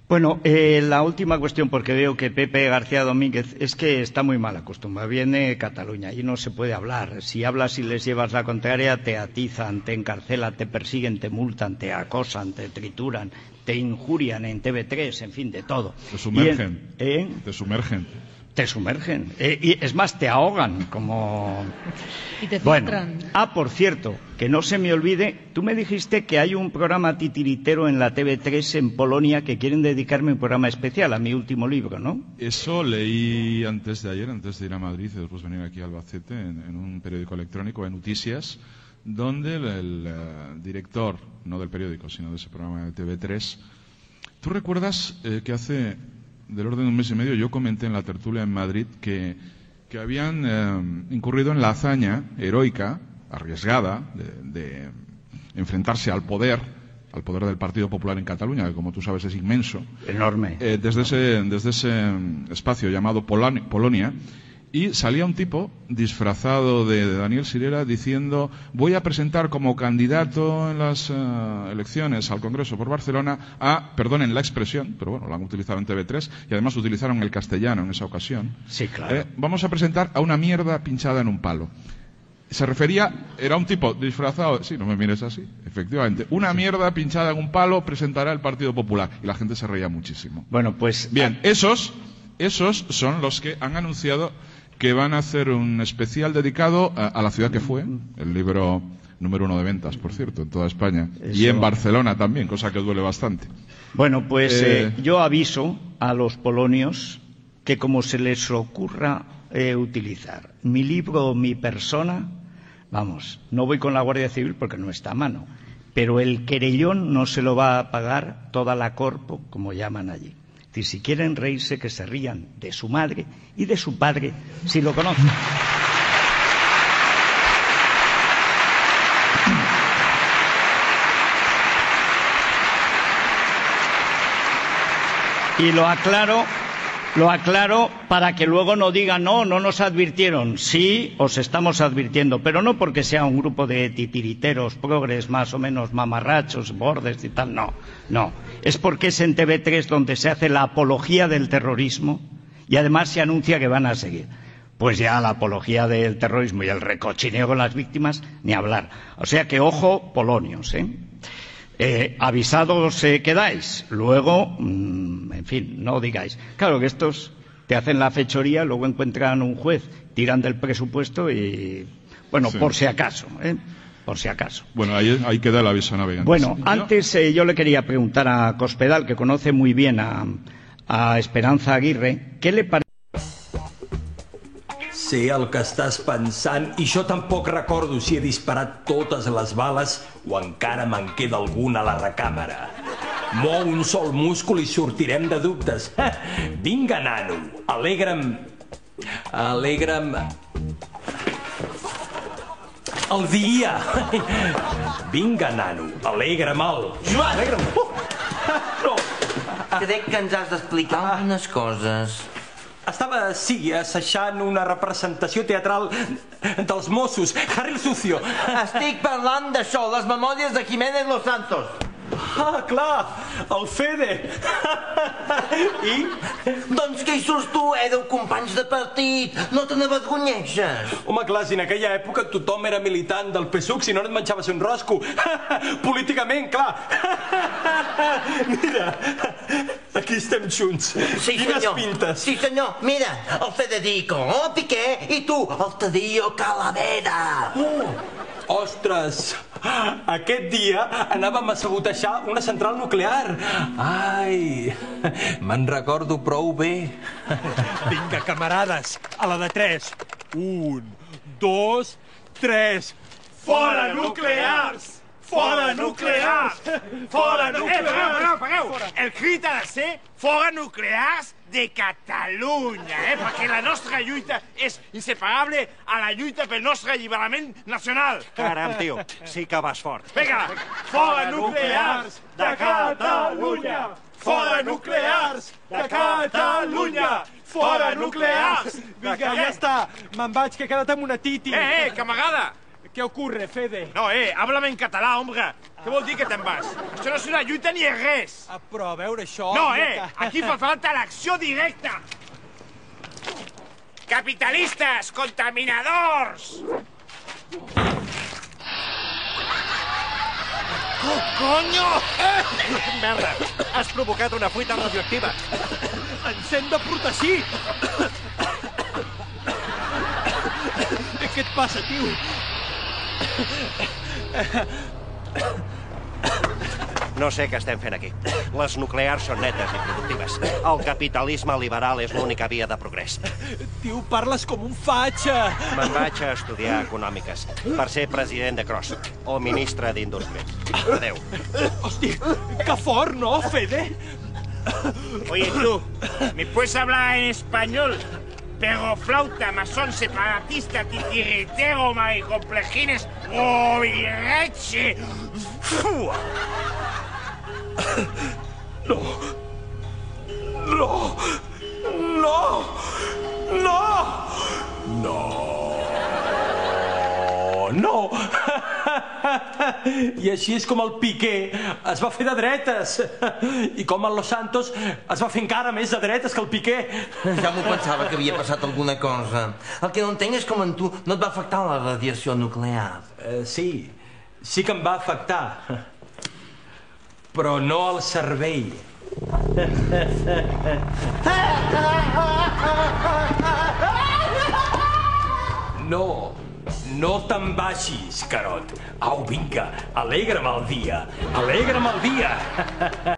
Bueno, la última cuestión, porque veo que Pepe García Domínguez es que está muy mal acostumbrado. Viene de Cataluña y no se puede hablar. Si hablas y les llevas la contraria, te atizan, te encarcelan, te persiguen, te multan, te acosan, te trituran, te injurian en TV3, en fin, de todo. Te sumergen. Te sumergen. Te sumergen. Y es más, te ahogan, como... Y te filtran. Bueno. Por cierto, que no se me olvide, tú me dijiste que hay un programa titiritero en la TV3 en Polonia que quieren dedicarme un programa especial a mi último libro, ¿no? Eso leí antes de ayer, antes de ir a Madrid y después venir aquí a Albacete, en un periódico electrónico, en Noticias, donde el director, no del periódico, sino de ese programa de TV3, ¿tú recuerdas que hace... del orden de un mes y medio, yo comenté en la tertulia en Madrid que habían incurrido en la hazaña heroica, arriesgada, de enfrentarse al poder del Partido Popular en Cataluña, que como tú sabes es inmenso. Enorme. Desde ese espacio llamado Polonia, y salía un tipo disfrazado de Daniel Sirera diciendo: voy a presentar como candidato en las elecciones al Congreso por Barcelona perdonen la expresión, pero bueno, la han utilizado en TV3 y además utilizaron el castellano en esa ocasión. Sí, claro. Vamos a presentar a una mierda pinchada en un palo. Se refería, era un tipo disfrazado, sí, no me mires así, efectivamente, una mierda pinchada en un palo presentará el Partido Popular, y la gente se reía muchísimo. Bueno, pues... Bien, esos son los que han anunciado que van a hacer un especial dedicado a la ciudad que fue, el libro número 1 de ventas, por cierto, en toda España, y en Barcelona también, cosa que duele bastante. Bueno, pues yo aviso a los polonios que como se les ocurra utilizar mi libro o mi persona, vamos, no voy con la Guardia Civil porque no está a mano, pero el querellón no se lo va a pagar toda la corpo, como llaman allí. Es decir, si quieren reírse, que se rían de su madre y de su padre, si lo conocen. Y lo aclaro para que luego no digan: no nos advirtieron. Sí, os estamos advirtiendo, pero no porque sea un grupo de titiriteros, progres más o menos mamarrachos, bordes y tal, no. Es porque es en TV3 donde se hace la apología del terrorismo y además se anuncia que van a seguir. Pues ya la apología del terrorismo y el recochineo con las víctimas, ni hablar. O sea que ojo, polonios, avisados quedáis. Luego, en fin, no digáis. Claro que estos te hacen la fechoría, luego encuentran un juez, tiran del presupuesto y... Bueno, sí. Por si acaso, por si acaso. Bueno, ahí queda el aviso navegante. Bueno, antes yo le quería preguntar a Cospedal, que conoce muy bien a Esperanza Aguirre, ¿qué le parece? Sé el que estàs pensant i jo tampoc recordo si he disparat totes les bales o encara me'n queda alguna a la recàmera. Mou un sol múscul i sortirem de dubtes. Vinga, nano, alegra'm el dia. Vinga, nano, alegra'm-el. Joan! No! Crec que ens has d'explicar algunes coses. Estava, sí, assajant una representació teatral dels Mossos, Harry el Sucio. Estic parlant d'això, les memòries de Jiménez Los Santos. Clar, el Fede. I? Doncs que hi surts tu, éreu companys de partit, no te n'avergonyeixes. Home, clar, si en aquella època tothom era militant del PSUC, si no et menjaves un rosco. Políticament, clar. Mira, aquí estem junts. Sí, quines senyor. Pintes. Sí, senyor. Mira, el Federico, Piqué, i tu, el Tadeo Calavera. Ostres, aquest dia anàvem a sabotejar una central nuclear. Ai, me'n recordo prou bé. Vinga, camarades, a la de 3. 1, 2, 3. Fora nuclears! Fora nuclears! Fora nuclears! Pagueu! El crit ha de ser fora nuclears de Catalunya, perquè la nostra lluita és inseparable a la lluita pel nostre alliberament nacional. Caram, tio, sí que vas fort. Vinga, fora nuclears de Catalunya! Fora nuclears de Catalunya! Fora nuclears! Vinga, ja està. Me'n vaig, que he quedat amb una titi. Camarada! ¿Qué ocurre, Fede? No, háblame en català, hombre. Què vol dir que te'n vas? Això no és una lluita ni és res. Però a veure això... No, aquí fa falta l'acció directa. Capitalistes, contaminadors! Oh, coño! Merda, has provocat una fuita radioactiva. Ens hem de protegir! Què et passa, tio? No sé què estem fent aquí. Les nuclears són netes i productives. El capitalisme liberal és l'única via de progrés. Tio, parles com un fatxa. Me'n vaig a estudiar econòmiques per ser president de Cross o ministre d'Indústria. Adéu. Hosti, que fort, no, Fede? Oye, tú, ¿me puedes hablar en español? Pero flauta, masón, separatista, titiritero, maricomplejines, ovireche. No. No. No. No. No. No. I així és com el Piqué es va fer de dretes. I com el Los Santos es va fer encara més de dretes que el Piqué. Ja m'ho pensava que havia passat alguna cosa. El que no entenc és com a tu no et va afectar la radiació nuclear. Sí que em va afectar. Però no al cervell. No te'n vagis, Carot. Au, vinga, alegra'm el dia. Alegra'm el dia.